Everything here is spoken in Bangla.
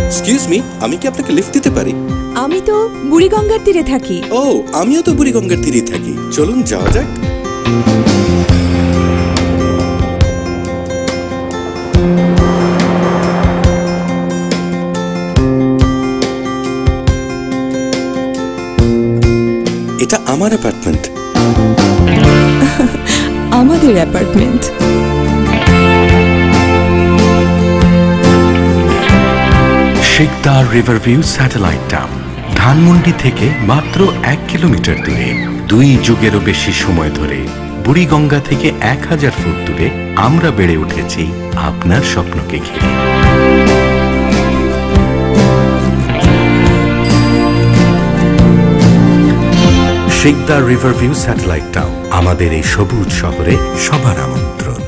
এক্সকিউজ মি, আমি কি আপনাকে লিফট দিতে পারি? আমি তো বুড়িগঙ্গার তীরে থাকি। ও, আমিও তো বুড়িগঙ্গার তীরে থাকি। চলুন যাওয়া যাক। এটা আমার অ্যাপার্টমেন্ট। আমাদের apartment. Sikder riverview satellite town, Dhanmondi থেকে মাত্র 1 কিলোমিটার দূরে। 2 যুগেরও বেশি সময় ধরে বুড়িগঙ্গা থেকে 1000 ফুট দূরে আমরা বেড়ে উঠেছি আপনার স্বপ্নকে ঘিরে। শিকদার রিভারভিউ স্যাটেলাইট টাউন, আমাদের এই সবুজ শহরে সবার আমন্ত্রণ।